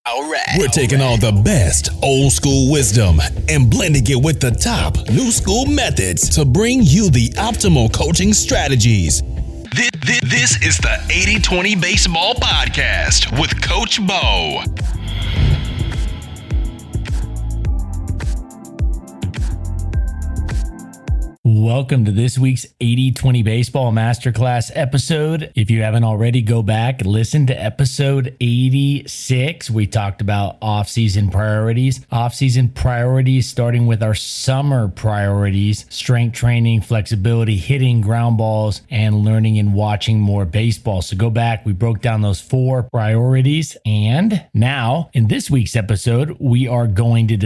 All right. We're taking all the best old school wisdom and blending it with the top new school methods to bring you the optimal coaching strategies. This is the 80-20 Baseball Podcast with Coach Bo. Welcome to this week's 80-20 Baseball Masterclass episode. If you haven't already, go back, listen to episode 86. We talked about off-season priorities. Off-season priorities starting with our summer priorities: strength training, flexibility, hitting ground balls, and learning and watching more baseball. So go back, we broke down those 4 priorities. And now, in this week's episode, we're going to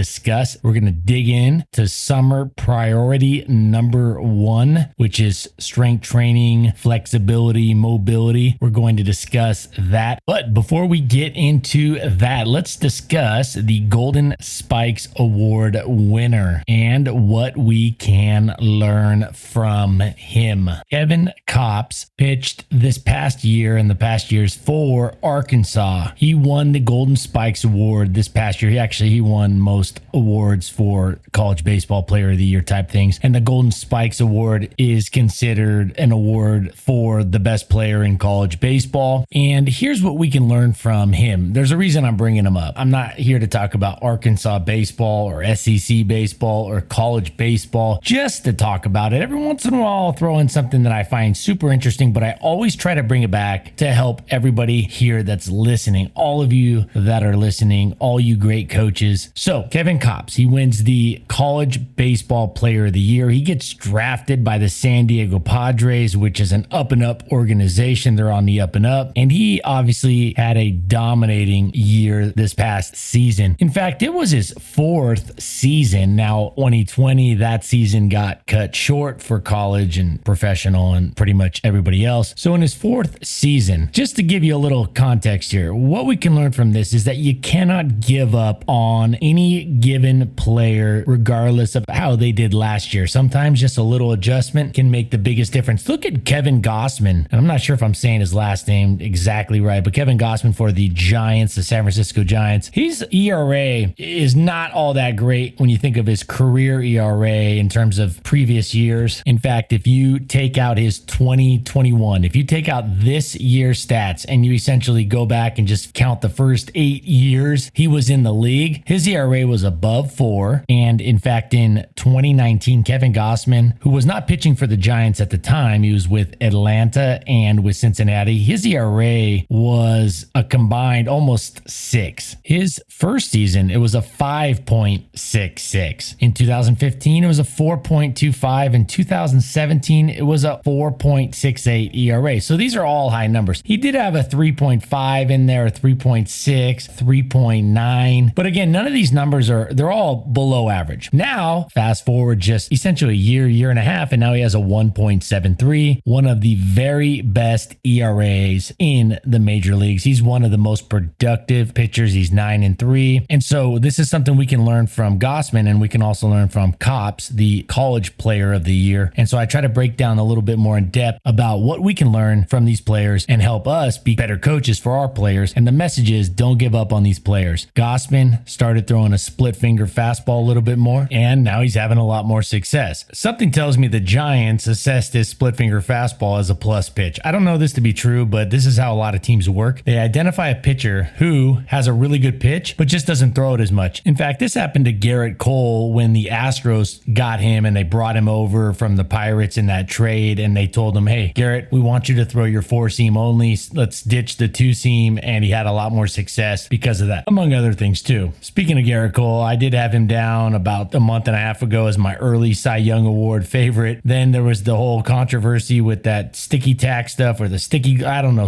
dig in to summer priority number 1, which is strength training, flexibility, mobility. We're going to discuss that. But before we get into that, let's discuss the Golden Spikes Award winner and what we can learn from him. Kevin Kopps pitched this past year and the past years for Arkansas. He won the Golden Spikes Award this past year. He won most awards for college baseball player of the year type things. And the Golden Spikes Award is considered an award for the best player in college baseball. And here's what we can learn from him. There's a reason I'm bringing him up. I'm not here to talk about Arkansas baseball or SEC baseball or college baseball just to talk about it. Every once in a while, I'll throw in something that I find super interesting, but I always try to bring it back to help everybody here that's listening, all of you that are listening, all you great coaches. So Kevin Kopps, he wins the College Baseball Player of the Year. He gets drafted by the San Diego Padres, which is an up and up organization. They're on the up and up. And he obviously had a dominating year this past season. In fact, it was his 4th season. Now, 2020, that season got cut short for college and professional and pretty much everybody else. So in his 4th season, just to give you a little context here, what we can learn from this is that you cannot give up on any given player regardless of how they did last year. Sometimes just a little adjustment can make the biggest difference. Look at Kevin Gausman, and I'm not sure if I'm saying his last name exactly right, but Kevin Gausman for the Giants, the San Francisco Giants. His ERA is not all that great when you think of his career ERA in terms of previous years. In fact, if you take out his 2021, if you take out this year's stats and you essentially go back and just count the first 8 years he was in the league, his ERA was above 4. And in fact, in 2019, Kevin Gausman, who was not pitching for the Giants at the time, he was with Atlanta and with Cincinnati, his ERA was a combined almost 6. His first season, it was a 5.66. In 2015, it was a 4.25. In 2017, it was a 4.68 ERA. So these are all high numbers. He did have a 3.5 in there, a 3.6, 3.9. But again, none of these numbers they're all below average. Now, fast forward just essentially a year and a half, and now he has a 1.73, one of the very best ERAs in the major leagues. He's one of the most productive pitchers. He's 9-3. And so this is something we can learn from Gausman, and we can also learn from Kopps, the College Player of the Year. And so I try to break down a little bit more in depth about what we can learn from these players and help us be better coaches for our players. And the message is, don't give up on these players. Gausman started throwing a split finger fastball a little bit more, and now he's having a lot more success. Something tells me the Giants assessed his split finger fastball as a plus pitch. I don't know this to be true, but this is how a lot of teams work. They identify a pitcher who has a really good pitch, but just doesn't throw it as much. In fact, this happened to Garrett Cole when the Astros got him and they brought him over from the Pirates in that trade, and they told him, hey, Garrett, we want you to throw your 4-seam only. Let's ditch the 2-seam. And he had a lot more success because of that, among other things too. Speaking of Garrett Cole, I did have him down about a month and a half ago as my early Cy Young Award favorite. Then there was the whole controversy with that sticky tack stuff, or the sticky,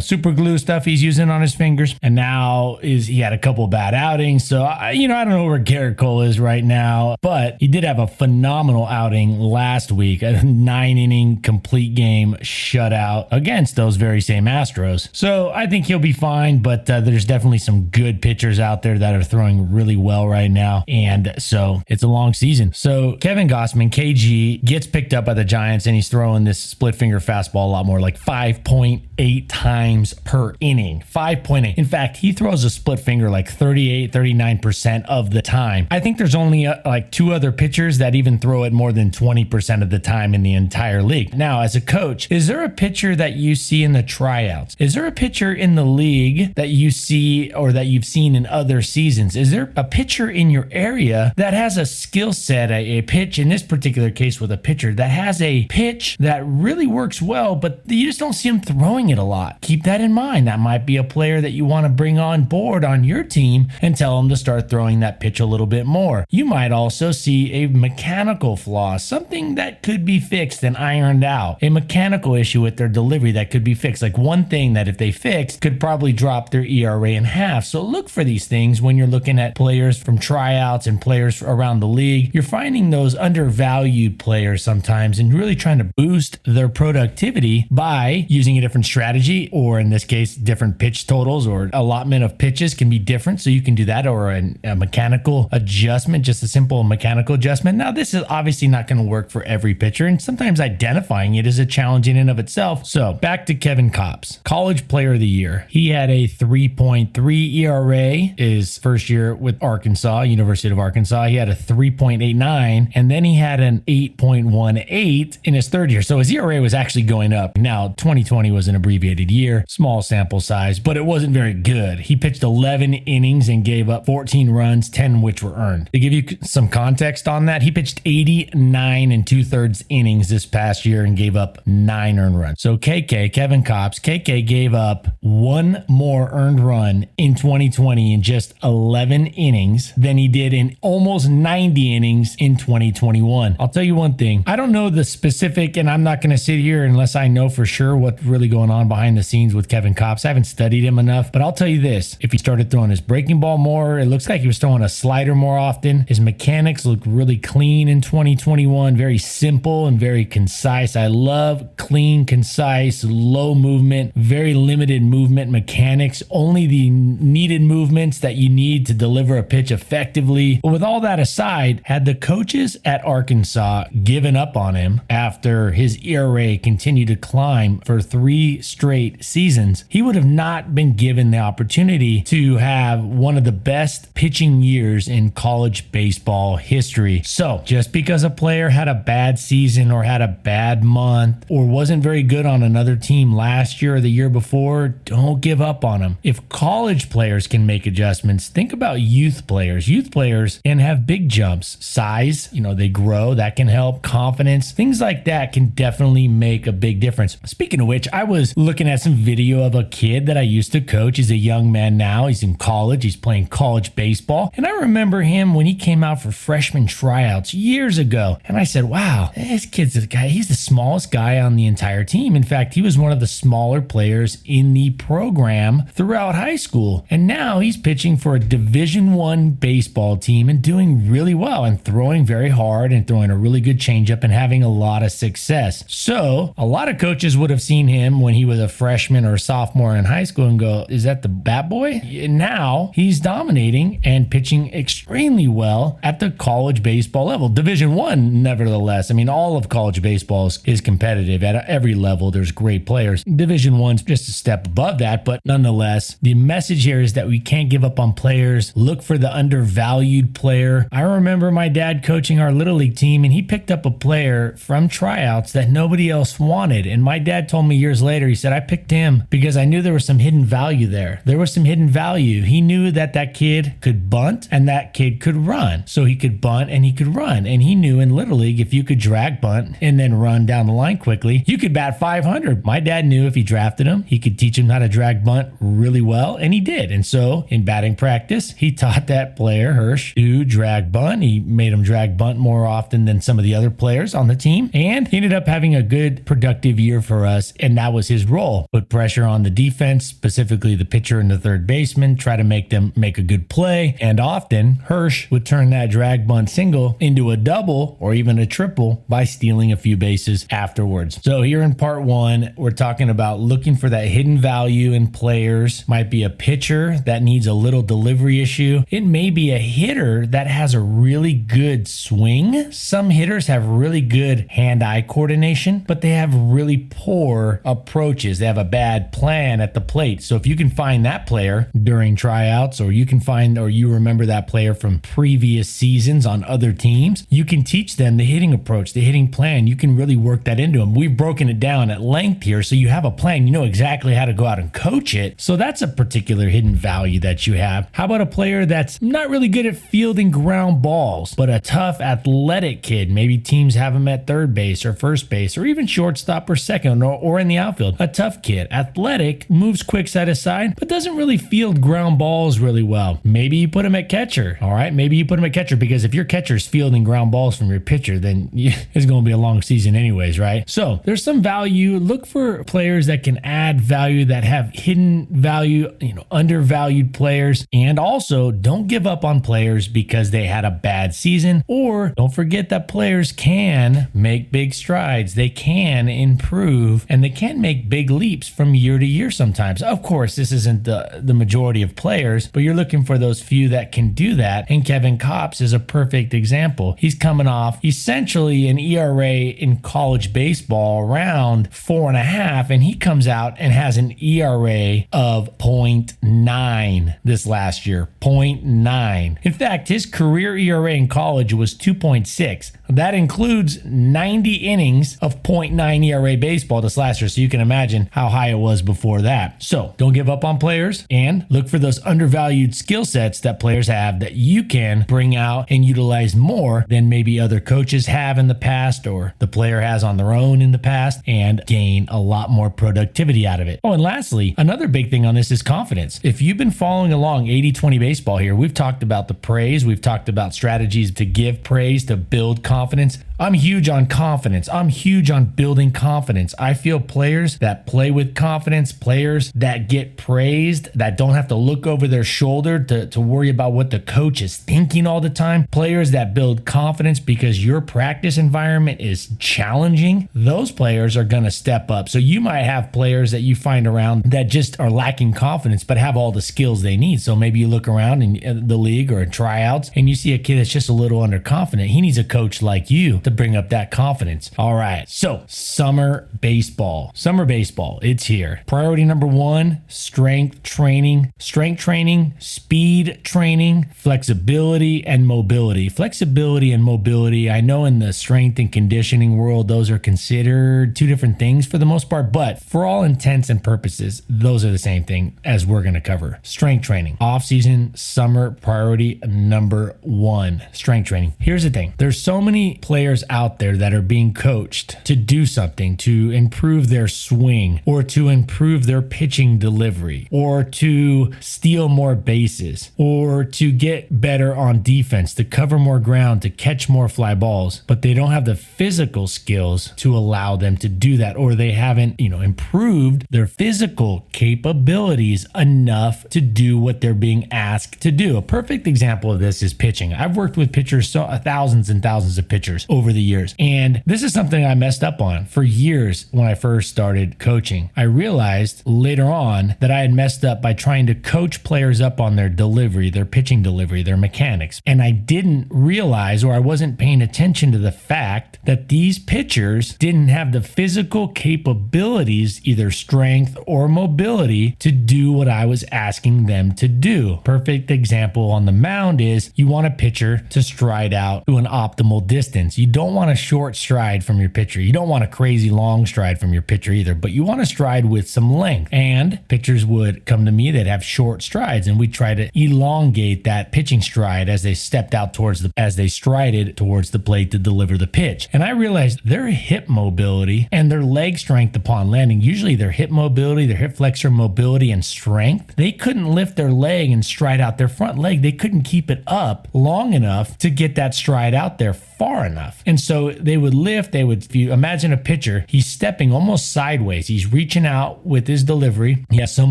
super glue stuff he's using on his fingers. And now he had a couple bad outings. So, I don't know where Garrett Cole is right now, but he did have a phenomenal outing last week, a 9-inning complete game shutout against those very same Astros. So I think he'll be fine, but there's definitely some good pitchers out there that are throwing really well right now. And so it's a long season. So Kevin Gausman, KG, gets picked up by the Giants and he's throwing this split finger fastball a lot more, like 5.8 times per inning. 5.8. In fact, he throws a split finger like 38, 39% of the time. I think there's only like 2 other pitchers that even throw it more than 20% of the time in the entire league. Now, as a coach, is there a pitcher that you see in the tryouts? Is there a pitcher in the league that you see or that you've seen in other seasons? Is there a pitcher in your area that has a skill set, a pitch, in this particular case with a pitcher, that has a pitch that really works well, but you just don't see him throwing it a lot? Keep that in mind. That might be a player that you want to bring on board on your team and tell him to start throwing that pitch a little bit more. You might also see a mechanical flaw, something that could be fixed and ironed out, a mechanical issue with their delivery that could be fixed. Like one thing that if they fixed could probably drop their ERA in half. So look for these things when you're looking at players from tryouts and players around the league. You're finding those undervalued players sometimes and really trying to boost their productivity by using a different strategy, or in this case, different pitch totals or allotment of pitches can be different. So you can do that, or a mechanical adjustment, just a simple mechanical adjustment. Now, this is obviously not going to work for every pitcher, and sometimes identifying it is a challenge in and of itself. So back to Kevin Kopps, College Player of the Year. He had a 3.3 ERA his first year with Arkansas, University of Arkansas. He had a 3.89, and then he had an 8.18 in his third year. So his ERA was actually going up. Now, 2020 was an abbreviated year, small sample size, but it wasn't very good. He pitched 11 innings and gave up 14 runs, 10 which were earned. To give you some context on that, he pitched 89 and 2/3 innings this past year and gave up 9 earned runs. So Kevin Kopps, gave up 1 more earned run in 2020 in just 11 innings than he did in almost 90 innings in 2021. I'll tell you one thing. I don't know the specific, and I'm not going to sit here unless I know for sure what's really going on behind the scenes with Kevin Kopps. I haven't studied him enough, but I'll tell you this. If he started throwing his breaking ball more, it looks like he was throwing a slider more often. His mechanics look really clean in 2021, very simple and very concise. I love clean, concise, low movement, very limited movement mechanics, only the needed movements that you need to deliver a pitch effectively. But with all that aside, had the coaches at Arkansas given up on him after his ERA continued to climb for 3 straight seasons, he would have not been given the opportunity to have one of the best pitching years in college baseball history. So just because a player had a bad season or had a bad month or wasn't very good on another team last year or the year before, don't give up on him. If college players can make adjustments, think about youth players. Youth players can have big jumps. Size, they grow. That can help. Confidence, things like that can definitely make a big difference. Speaking of which, I was looking at some video of a kid that I used to coach. He's a young man now. He's in college. He's playing college baseball. And I remember him when he came out for freshman tryouts years ago. And I said, wow, this kid's the guy. He's the smallest guy on the entire team. In fact, he was one of the smaller players in the program throughout high school. And now he's pitching for a Division I baseball team and doing really well and throwing very hard and throwing a really good changeup and having a lot of success. So a lot of coaches would have seen him when he was a freshman or a sophomore in high school and go, is that the bat boy? And now he's dominating and pitching extremely well at the college baseball level. Division I, nevertheless. I mean, all of college baseball is competitive at every level. There's great players. Division I's just a step above that, but nonetheless, the message here is that we can't give up on players. Look for the undervalued player. I remember my dad coaching our Little League team, and he picked up a player from tryouts that nobody else wanted. And my dad told me years later, he said, I picked him because I knew there was some hidden value there. There was some hidden value. He knew that kid could bunt and that kid could run. So he could bunt and he could run. And he knew in Little League, if you could drag bunt and then run down the line quickly, you could bat 500. My dad knew if he drafted him, he could teach him how to drag bunt really well. And he did. And so in batting practice, he taught that player, Hirsch, to drag bunt. He made him drag bunt more often than some of the other players on the team. And he ended up having a good, productive year for us. And that was his role. Put pressure on the defense, specifically the pitcher and the third baseman, try to make them make a good play. And often Hirsch would turn that drag bunt single into a double or even a triple by stealing a few bases afterwards. So here in part 1, we're talking about looking for that hidden value in players. Might be a pitcher that needs a little delivery issue. It may be a hitter that has a really good swing. Some hitters have have really good hand-eye coordination, but they have really poor approaches. They have a bad plan at the plate. So if you can find that player during tryouts, or you remember that player from previous seasons on other teams, you can teach them the hitting approach, the hitting plan. You can really work that into them. We've broken it down at length here, so you have a plan. You know exactly how to go out and coach it. So that's a particular hidden value that you have. How about a player that's not really good at fielding ground balls, but a tough athletic kid? Maybe teams have him at third base or first base or even shortstop or second or in the outfield. A tough kid, athletic, moves quick side to side, but doesn't really field ground balls really well. Maybe you put him at catcher. All right, maybe you put him at catcher, because if your catcher's fielding ground balls from your pitcher, then it's going to be a long season anyways, right? So there's some value. Look for players that can add value, that have hidden value, undervalued players. And also, don't give up on players because they had a bad season, or don't forget that players can make big strides. They can improve, and they can make big leaps from year to year sometimes. Of course, this isn't the majority of players, but you're looking for those few that can do that. And Kevin Kopps is a perfect example. He's coming off essentially an ERA in college baseball around 4.5, and he comes out and has an ERA of 0.9 this last year. 0.9. In fact, his career ERA in college was 2.6. That includes 90 innings of 0.9 ERA baseball this last year, so you can imagine how high it was before that. So don't give up on players, and look for those undervalued skill sets that players have that you can bring out and utilize more than maybe other coaches have in the past, or the player has on their own in the past, and gain a lot more productivity out of it. Oh, and lastly, another big thing on this is confidence. If you've been following along 80-20 baseball here, we've talked about the praise. We've talked about strategies to give praise, to build confidence. I'm huge on confidence. I'm huge on building confidence. I feel players that play with confidence, players that get praised, that don't have to look over their shoulder to worry about what the coach is thinking all the time, players that build confidence because your practice environment is challenging, those players are going to step up. So you might have players that you find around that just are lacking confidence but have all the skills they need. So maybe you look around in the league or in tryouts and you see a kid that's just a little underconfident. He needs a coach like you to bring up that confidence. All right, so summer baseball. Summer baseball, it's here. Priority number one, strength training, speed training, flexibility and mobility. Flexibility and mobility, I know in the strength and conditioning world, those are considered two different things for the most part, but for all intents and purposes, those are the same thing as we're going to cover. Strength training, off-season, summer priority number one, strength training. Here's the thing. There's so many players out there that are being coached to do something, to improve their swing, or to improve their pitching delivery, or to steal more bases, or to get better on defense, to cover more ground, to catch more fly balls, but they don't have the physical skills to allow them to do that, or they haven't, improved their physical capabilities enough to do what they're being asked to do. A perfect example of this is pitching. I've worked with pitchers, thousands and thousands of pitchers over the years, and this is something I messed up on for years when I first started coaching. I realized later on that I had messed up by trying to coach players up on their delivery, their pitching delivery, their mechanics, and I didn't realize, or I wasn't paying attention to the fact that these pitchers didn't have the physical capabilities, either strength or mobility, to do what I was asking them to do. Perfect example on the mound is you want a pitcher to stride out to an optimal distance. You don't want a short stride from your pitcher. You don't want a crazy long stride from your pitcher either, but you want to stride with some length. And pitchers would come to me that have short strides, and we try to elongate that pitching stride as they stepped out as they strided towards the plate to deliver the pitch. And I realized their hip mobility and their leg strength upon landing, usually their hip mobility, their hip flexor mobility and strength, they couldn't lift their leg and stride out their front leg. They couldn't keep it up long enough to get that stride out there far enough. And so they would lift, if you imagine a pitcher, he's stepping almost sideways. He's reaching out with his delivery. He has some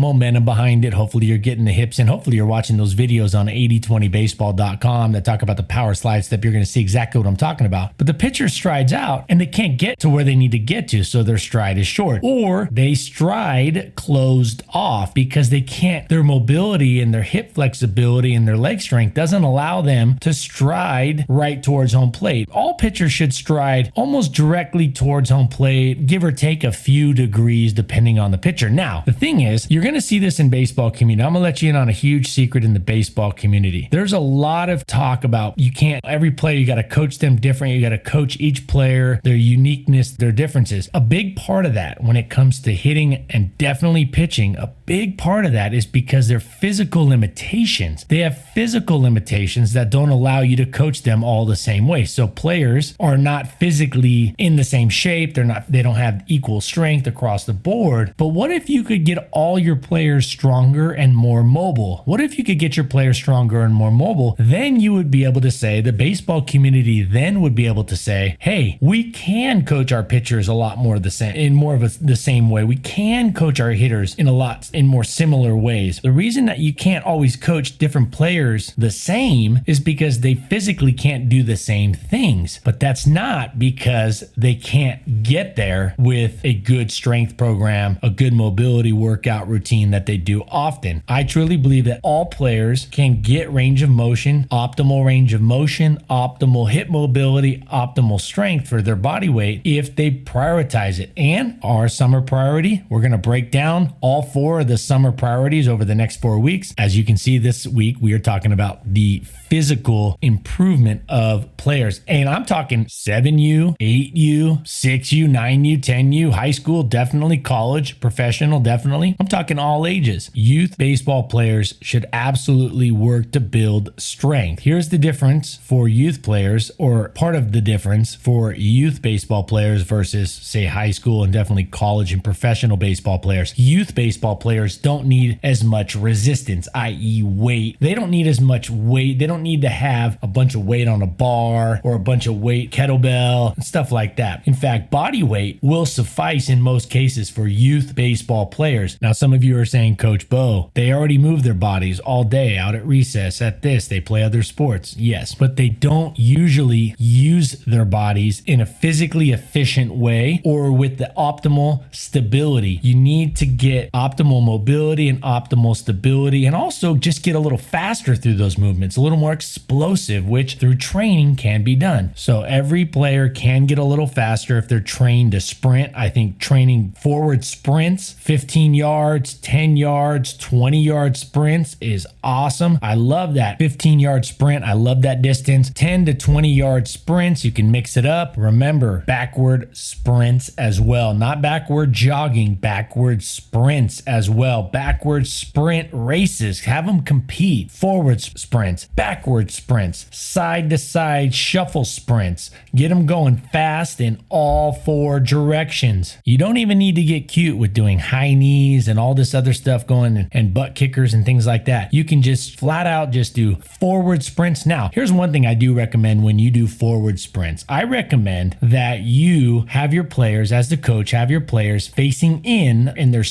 momentum behind it. Hopefully you're getting the hips in. Hopefully you're watching those videos on 8020baseball.com that talk about the power slide step. You're going to see exactly what I'm talking about. But the pitcher strides out and they can't get to where they need to get to, so their stride is short. Or they stride closed off because they can't, their mobility and their hip flexibility and their leg strength doesn't allow them to stride right towards home plate. All pitchers should stride almost directly towards home plate, give or take a few degrees depending on the pitcher. Now, the thing is, you're going to see this in baseball community. I'm going to let you in on a huge secret in the baseball community. There's a lot of talk about every player, you got to coach them different. You got to coach each player, their uniqueness, their differences. A big part of that when it comes to hitting and definitely pitching, a big part of that is because they're physical limitations. They have physical limitations that don't allow you to coach them all the same way. So players are not physically in the same shape. They don't have equal strength across the board. But what if you could get all your players stronger and more mobile? What if you could get your players stronger and more mobile? Then you would be able to say, the baseball community then would be able to say, hey, we can coach our pitchers a lot more the same way. We can coach our hitters in more similar ways. The reason that you can't always coach different players the same is because they physically can't do the same things. But that's not because they can't get there with a good strength program, a good mobility workout routine that they do often. I truly believe that all players can get range of motion, optimal range of motion, optimal hip mobility, optimal strength for their body weight if they prioritize it. And our summer priority, we're going to break down all 4 of the summer priorities over the next 4 weeks. As you can see this week, we are talking about the physical improvement of players. And I'm talking 7U, 8U, 6U, 9U, 10U, high school, definitely college, professional, definitely. I'm talking all ages. Youth baseball players should absolutely work to build strength. Here's the difference for youth players, or part of the difference for youth baseball players versus, say, high school and definitely college and professional baseball players. Youth baseball players don't need as much resistance, i.e. weight. They don't need as much weight. They don't need to have a bunch of weight on a bar or a bunch of weight kettlebell and stuff like that. In fact, body weight will suffice in most cases for youth baseball players. Now, some of you are saying, Coach Bo, they already move their bodies all day out at recess, at this, they play other sports. Yes, but they don't usually use their bodies in a physically efficient way or with the optimal stability. You need to get optimal mobility and optimal stability, and also just get a little faster through those movements, a little more explosive, which through training can be done. So every player can get a little faster if they're trained to sprint. I think training forward sprints, 15 yards, 10 yards, 20-yard sprints is awesome. I love that 15-yard sprint. I love that distance. 10 to 20-yard sprints, you can mix it up. Remember, backward sprints as well. Not backward jogging, backward sprints as well. Backward sprint races. Have them compete. Forward sprints, backward sprints, side to side shuffle sprints. Get them going fast in all 4 directions. You don't even need to get cute with doing high knees and all this other stuff going and butt kickers and things like that. You can just flat out just do forward sprints. Now, here's one thing I do recommend when you do forward sprints. I recommend that you have your players, as the coach, have your players facing in their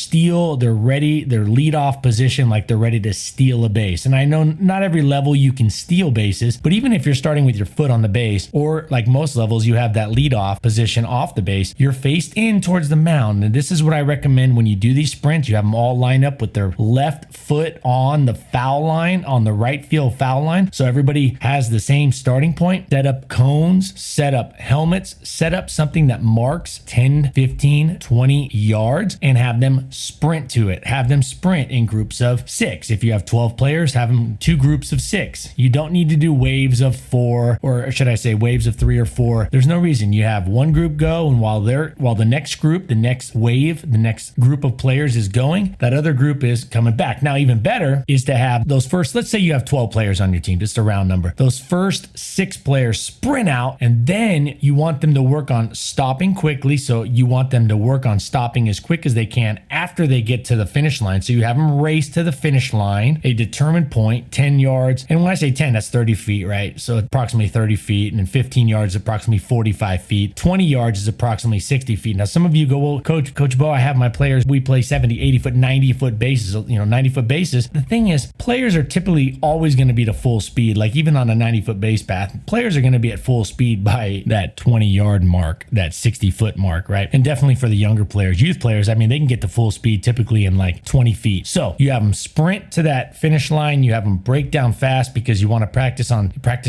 lead off position, like they're ready to steal a base. And I know not every level you can steal bases, but even if you're starting with your foot on the base, or like most levels, you have that lead off position off the base, you're faced in towards the mound. And this is what I recommend when you do these sprints. You have them all line up with their left foot on the foul line, on the right field foul line. So everybody has the same starting point. Set up cones, set up helmets, set up something that marks 10, 15, 20 yards, and have them sprint to it. Have them sprint in groups of 6. If you have 12 players, have them 2 groups of 6. You don't need to do waves of 4, or should I say waves of 3 or 4. There's no reason. You have one group go, and while the next group, the next wave, the next group of players is going, that other group is coming back. Now, even better is to have those first, let's say you have 12 players on your team, just a round number. Those first 6 players sprint out, and then you want them to work on stopping quickly. So you want them to work on stopping as quick as they can after they get to the finish line. So you have them race to the finish line, a determined point, 10 yards. And when I say 10, that's 30 feet, right? So approximately 30 feet, and then 15 yards, approximately 45 feet. 20 yards is approximately 60 feet. Now, some of you go, well, Coach Bo, I have my players, we play 70, 80 foot, 90 foot bases, 90 foot bases. The thing is, players are typically always going to be to full speed. Like even on a 90 foot base path, players are going to be at full speed by that 20 yard mark, that 60 foot mark, right? And definitely for the younger players, youth players, I mean, they can get to full speed typically in like 20 feet. So you have them sprint to that finish line. You have them break down fast because you want to practice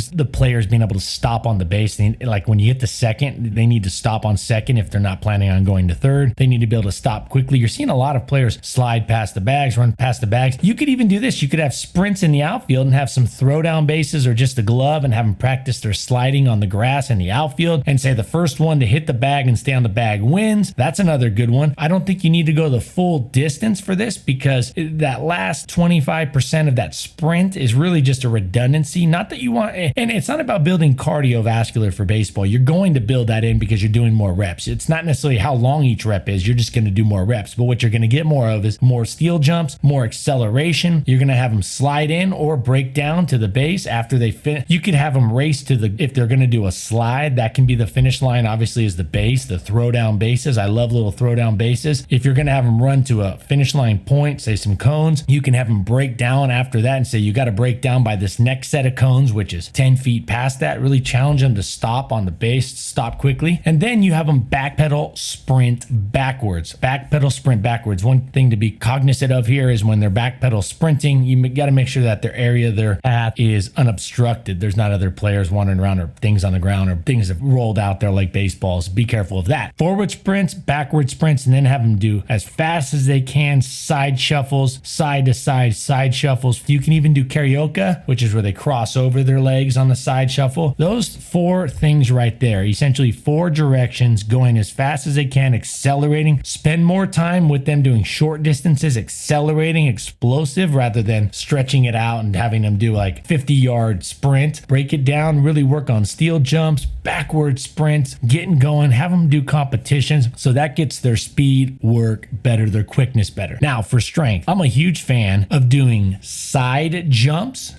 the players being able to stop on the base. Like when you hit the second, they need to stop on second if they're not planning on going to third. They need to be able to stop quickly. You're seeing a lot of players slide past the bags, run past the bags. You could even do this. You could have sprints in the outfield and have some throwdown bases or just a glove and have them practice their sliding on the grass in the outfield and say the first one to hit the bag and stay on the bag wins. That's another good one. I don't think you need to go the full distance for this because that last 25% of that sprint is really just a redundancy. Not that you want, and it's not about building cardiovascular for baseball. You're going to build that in because you're doing more reps. It's not necessarily how long each rep is. You're just going to do more reps. But what you're going to get more of is more steal jumps, more acceleration. You're going to have them slide in or break down to the base after they finish. You could have them race to the, if they're going to do a slide, that can be the finish line, obviously, is the base, the throwdown bases. I love little throwdown bases. If you're going to have them run to a finish line point, say some cones, you can have them break down after that and say, you got to break down by this next set of cones, which is 10 feet past that. Really challenge them to stop on the base, stop quickly. And then you have them backpedal, sprint backwards. Backpedal, sprint backwards. One thing to be cognizant of here is when they're backpedal sprinting, you got to make sure that their area, their path is unobstructed. There's not other players wandering around or things on the ground or things that rolled out there like baseballs. Be careful of that. Forward sprints, backward sprints, and then have them do as fast as they can, side shuffles, side to side shuffles. You can even do karaoke, which is where they cross over their legs on the side shuffle. Those four things right there, essentially four directions, going as fast as they can, accelerating. Spend more time with them doing short distances, accelerating, explosive, rather than stretching it out and having them do like 50-yard sprint. Break it down, really work on steal jumps, backward sprints, getting going, have them do competitions. So that gets their speed work better, their quickness better. Now for strength, I'm a huge fan of doing side jumps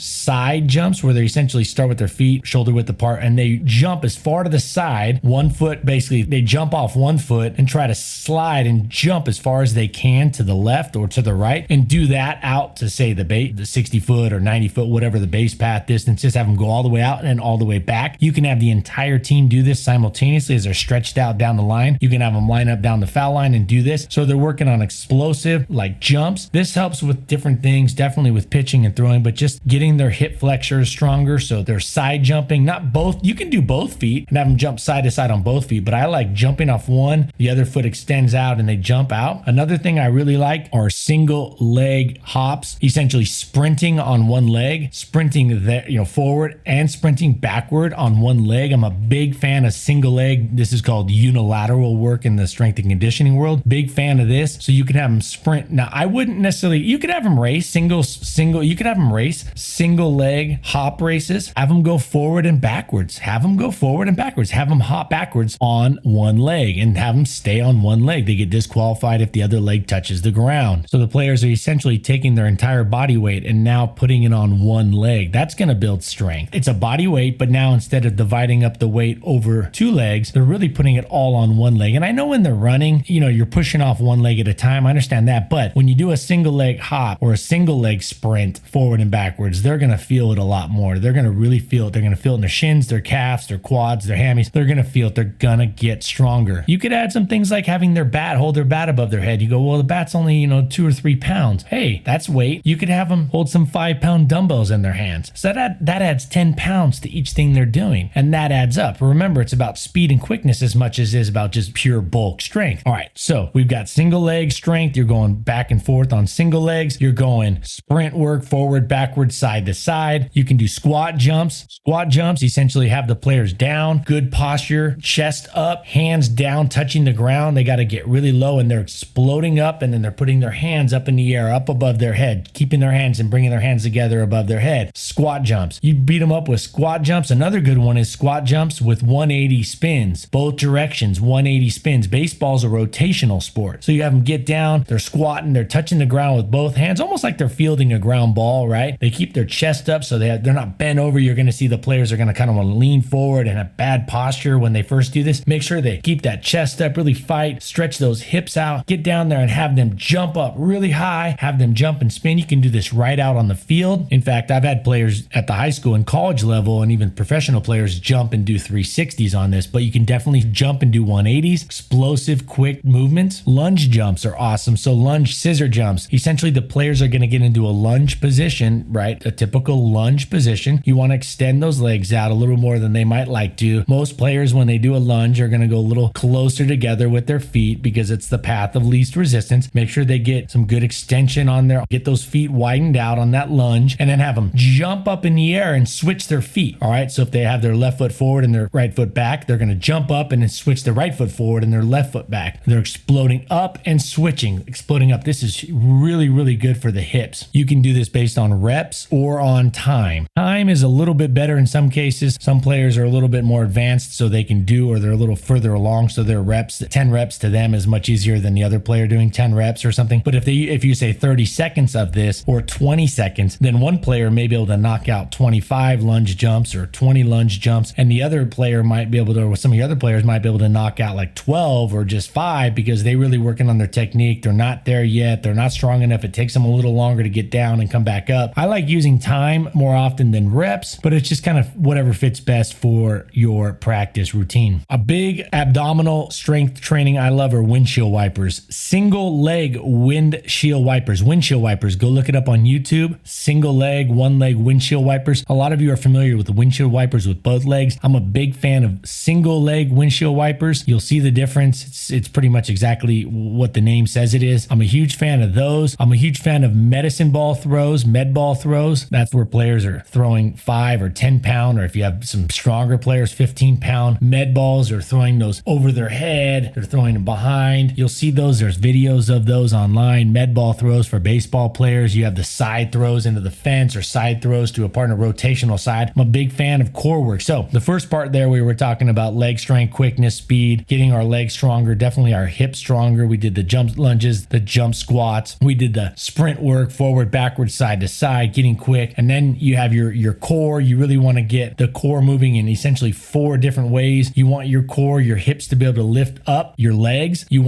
where they essentially start with their feet shoulder width apart and they jump as far to the side, 1 foot, basically they jump off 1 foot and try to slide and jump as far as they can to the left or to the right and do that out to say the 60 foot or 90 foot, whatever the base path distance is, have them go all the way out and then all the way back. You can have the entire team do this simultaneously as they're stretched out down the line. You can have them line up down the foul line and do this. So they're working on explosive like jumps. This helps with different things, definitely with pitching and throwing, but just getting their hip flexors stronger. So they're side jumping, not both. You can do both feet and have them jump side to side on both feet, but I like jumping off one, the other foot extends out and they jump out. Another thing I really like are single leg hops, essentially sprinting on one leg, sprinting there, forward and sprinting backward on one leg. I'm a big fan of single leg. This is called unilateral work in the strength and conditioning world. Big fan of this. So you can have them sprint. Now I wouldn't necessarily, you could have them race you could have them race single leg hop races, have them go forward and backwards, have them hop backwards on one leg and have them stay on one leg. They get disqualified if the other leg touches the ground. So the players are essentially taking their entire body weight and now putting it on one leg. That's going to build strength. It's a body weight, but now instead of dividing up the weight over two legs, they're really putting it all on one leg. And I know when they're running, you're pushing off one leg at a time. I understand that. But when you do a single leg hop or a single leg sprint forward and backwards, they're going to feel it a lot more. They're going to really feel it. They're going to feel it in their shins, their calves, their quads, their hammies. They're going to feel it. They're going to get stronger. You could add some things like having their bat, hold their bat above their head. You go, well, the bat's only, 2 or 3 pounds. Hey, that's weight. You could have them hold some 5-pound dumbbells in their hands. So that adds 10 pounds to each thing they're doing. And that adds up. Remember, it's about speed and quickness as much as it is about just pure bulk strength. All right. So we've got single leg strength. You're going back and forth on single legs. You're going sprint work, forward, backward, side to side. You can do squat jumps. Squat jumps essentially have the players down, good posture, chest up, hands down, touching the ground. They got to get really low and they're exploding up and then they're putting their hands up in the air, up above their head, keeping their hands and bringing their hands together above their head. Squat jumps. You beat them up with squat jumps. Another good one is squat jumps with 180 spins, both directions, 180 spins. Baseball's a rotational sport. So you have them get down, they're squatting, they're touching the ground with both hands, almost like they're fielding a ground ball, right? They keep their chest up so they're not bent over. You're going to see the players are going to kind of want to lean forward and have bad posture when they first do this. Make sure they keep that chest up, really fight, stretch those hips out, get down there and have them jump up really high, have them jump and spin. You can do this right out on the field. In fact, I've had players at the high school and college level and even professional players jump and do 360s on this, but you can definitely jump and do 180s, explosive, quick movements. Lunge jumps are awesome. So lunge scissor jumps, essentially the players are going to get into a lunge position, right? A typical lunge position. You want to extend those legs out a little more than they might like to. Most players, when they do a lunge, are going to go a little closer together with their feet because it's the path of least resistance. Make sure they get some good extension on there, get those feet widened out on that lunge, and then have them jump up in the air and switch their feet. All right, so if they have their left foot forward and their right foot back, they're going to jump up and then switch their right foot forward and their left foot back. They're exploding up and switching, exploding up. This is really, really good for the hips. You can do this based on reps or on time. Time is a little bit better in some cases. Some players are a little bit more advanced, so they can do, or they're a little further along, so their reps, 10 reps to them is much easier than the other player doing 10 reps or something. But if you say 30 seconds of this or 20 seconds, then one player may be able to knock out 25 lunge jumps or 20 lunge jumps, and the other player might be able to, or some of the other players might be able to knock out like 12 or just 5 because they really working on their technique. They're not there yet. They're not strong enough. It takes them a little longer to get down and come back up. I like using time more often than reps, but it's just kind of whatever fits best for your practice routine. A big abdominal strength training I love are windshield wipers. Single leg windshield wipers. Windshield wipers. Go look it up on YouTube. Single leg, one leg windshield wipers. A lot of you are familiar with the windshield wipers with both legs. I'm a big fan of single leg windshield wipers. You'll see the difference. It's pretty much exactly what the name says it is. I'm a huge fan of those. I'm a huge fan of medicine ball throws, med ball throws. That's where players are throwing 5 or 10 pound, or if you have some stronger players, 15 pound med balls, or throwing those over their head. They're throwing them behind. You'll see those. There's videos of those online. Med ball throws for baseball players. You have the side throws into the fence or side throws to a partner rotational side. I'm a big fan of core work. So the first part there, we were talking about leg strength, quickness, speed, getting our legs stronger, definitely our hips stronger. We did the jump lunges, the jump squats. We did the sprint work, forward, backward, side to side, getting quick. And then you have your core. You really want to get the core moving in essentially 4 different ways. You want your core, your hips to be able to lift up your legs. You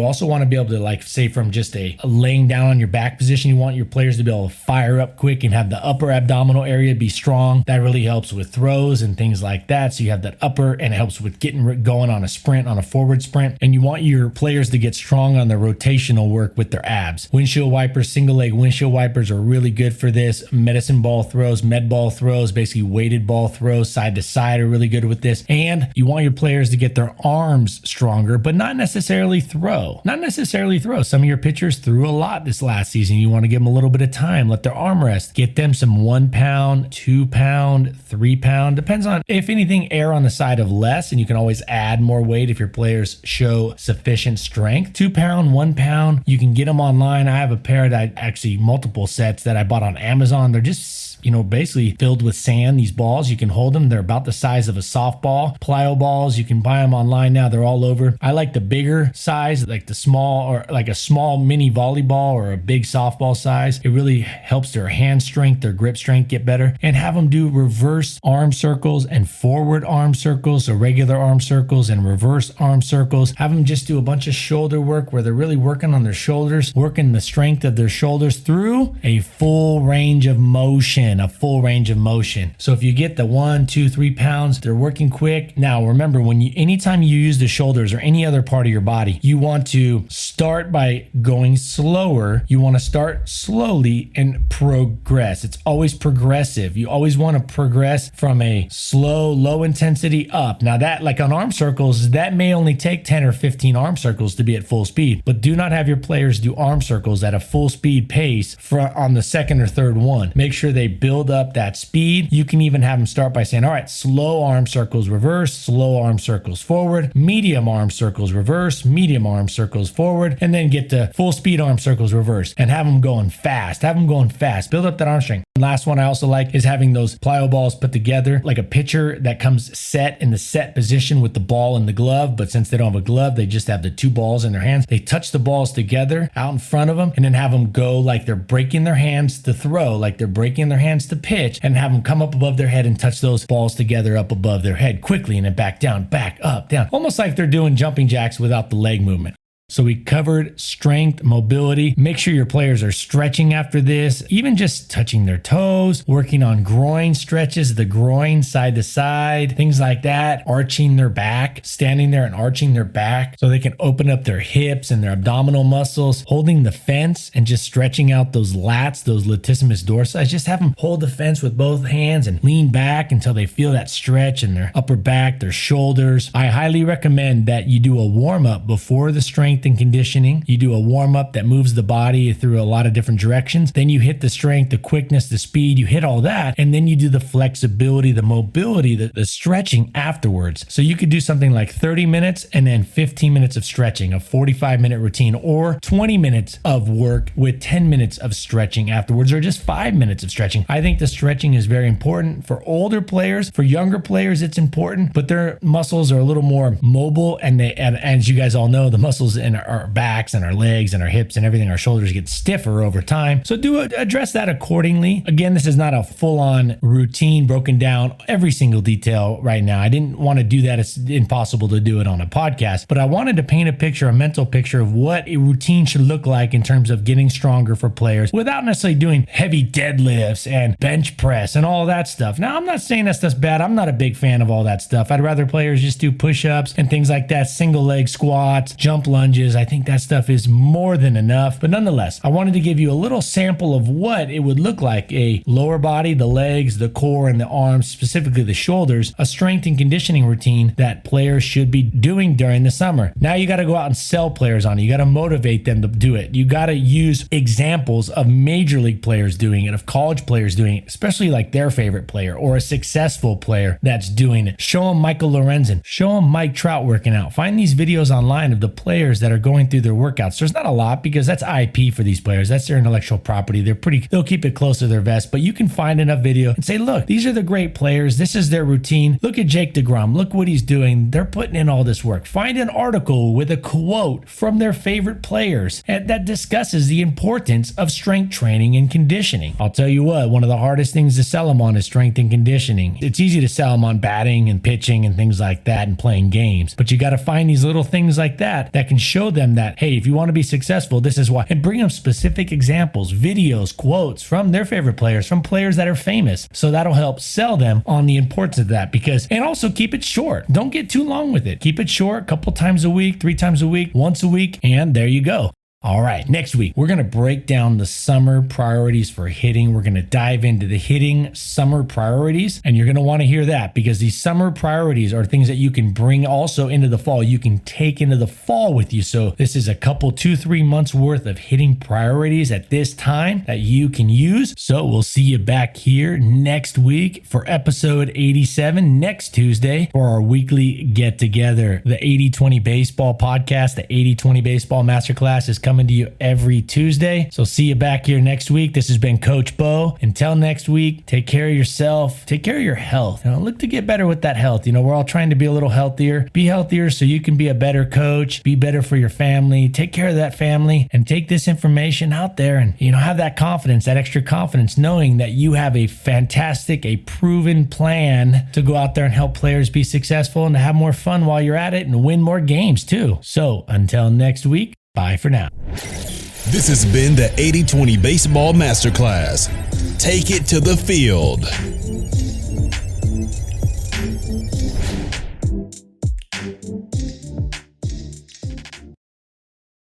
also want to be able to, like, say from just a laying down on your back position, you want your players to be able to fire up quick and have the upper abdominal area be strong. That really helps with throws and things like that. So you have that upper, and it helps with getting going on a sprint, on a forward sprint. And you want your players to get strong on their rotational work with their abs. Windshield wipers, single leg windshield wipers are really good for this. Medicine ball throws, med ball throws, basically weighted ball throws, side to side are really good with this. And you want your players to get their arms stronger, but not necessarily throw. Some of your pitchers threw a lot this last season. You want to give them a little bit of time, let their arm rest, get them some 1 pound, 2 pound, 3 pound, depends on, if anything, err on the side of less, and you can always add more weight if your players show sufficient strength. 2 pound, 1 pound, you can get them online. I have a pair that actually multiple sets that I bought on Amazon. They're just, basically filled with sand. These balls, you can hold them. They're about the size of a softball. Plyo balls, you can buy them online now. They're all over. I like the bigger size, like the small, or like a small mini volleyball or a big softball size. It really helps their hand strength, their grip strength get better. And have them do reverse arm circles and forward arm circles, so regular arm circles and reverse arm circles. Have them just do a bunch of shoulder work where they're really working on their shoulders, working the strength of their shoulders through a full range of motion. So if you get the 1, 2, 3 pounds, they're working quick. Now remember, anytime you use the shoulders or any other part of your body, you want to start by going slower. You want to start slowly and progress. It's always progressive. You always want to progress from a slow, low intensity up. Now that, like on arm circles, that may only take 10 or 15 arm circles to be at full speed, but do not have your players do arm circles at a full speed pace on the second or third one. Make sure they build up that speed. You can even have them start by saying, all right, slow arm circles reverse, slow arm circles forward, medium arm circles reverse, medium arm circles forward, and then get to full speed arm circles reverse and have them going fast. Build up that arm strength. Last one I also like is having those plyo balls put together like a pitcher that comes set in the set position with the ball and the glove. But since they don't have a glove, they just have the 2 balls in their hands. They touch the balls together out in front of them and then have them go like they're breaking their hands to throw, like they're breaking their hands to pitch, and have them come up above their head and touch those balls together up above their head quickly, and then back down, back up, down. Almost like they're doing jumping jacks without the leg movement. So we covered strength, mobility. Make sure your players are stretching after this, even just touching their toes, working on groin stretches, the groin side to side, things like that, arching their back, standing there and arching their back so they can open up their hips and their abdominal muscles, holding the fence and just stretching out those lats, those latissimus dorsi. Just have them hold the fence with both hands and lean back until they feel that stretch in their upper back, their shoulders. I highly recommend that you do a warm-up before the strength and conditioning. You do a warm-up that moves the body through a lot of different directions. Then you hit the strength, the quickness, the speed, you hit all that. And then you do the flexibility, the mobility, the stretching afterwards. So you could do something like 30 minutes and then 15 minutes of stretching, a 45-minute routine, or 20 minutes of work with 10 minutes of stretching afterwards, or just 5 minutes of stretching. I think the stretching is very important for older players. For younger players, it's important, but their muscles are a little more mobile, and as you guys all know, the muscles in our backs and our legs and our hips and everything, our shoulders get stiffer over time. So address that accordingly. Again, this is not a full-on routine broken down every single detail right now. I didn't want to do that. It's impossible to do it on a podcast, but I wanted to paint a picture, a mental picture of what a routine should look like in terms of getting stronger for players without necessarily doing heavy deadlifts and bench press and all that stuff. Now, I'm not saying that stuff's bad. I'm not a big fan of all that stuff. I'd rather players just do push-ups and things like that, single leg squats, jump lunges. I think that stuff is more than enough. But nonetheless, I wanted to give you a little sample of what it would look like: a lower body, the legs, the core, and the arms, specifically the shoulders, a strength and conditioning routine that players should be doing during the summer. Now you got to go out and sell players on it. You got to motivate them to do it. You got to use examples of major league players doing it, of college players doing it, especially like their favorite player or a successful player that's doing it. Show them Michael Lorenzen. Show them Mike Trout working out. Find these videos online of the players that are going through their workouts. There's not a lot because that's IP for these players. That's their intellectual property. They'll keep it close to their vest, but you can find enough video and say, look, these are the great players. This is their routine. Look at Jake DeGrom. Look what he's doing. They're putting in all this work. Find an article with a quote from their favorite players that discusses the importance of strength training and conditioning. I'll tell you what, one of the hardest things to sell them on is strength and conditioning. It's easy to sell them on batting and pitching and things like that and playing games, but you got to find these little things like that can show them that, hey, if you want to be successful, this is why, and bring them specific examples, videos, quotes from their favorite players, from players that are famous. So that'll help sell them on the importance of that, and also keep it short. Don't get too long with it. Keep it short, a couple times a week, 3 times a week, once a week, and there you go. All right, next week, we're going to break down the summer priorities for hitting. We're going to dive into the hitting summer priorities, and you're going to want to hear that because these summer priorities are things that you can bring also into the fall. You can take into the fall with you. So this is a couple, 2-3 months worth of hitting priorities at this time that you can use. So we'll see you back here next week for episode 87, next Tuesday, for our weekly get together. The 80/20 Baseball podcast, the 80/20 Baseball Masterclass is coming to you every Tuesday. So see you back here next week. This has been Coach Bo. Until next week, take care of yourself. Take care of your health. Look to get better with that health. We're all trying to be a little healthier. Be healthier so you can be a better coach. Be better for your family. Take care of that family and take this information out there and, have that confidence, that extra confidence, knowing that you have a fantastic, a proven plan to go out there and help players be successful and to have more fun while you're at it and win more games too. So until next week, bye for now. This has been the 80/20 Baseball Masterclass. Take it to the field.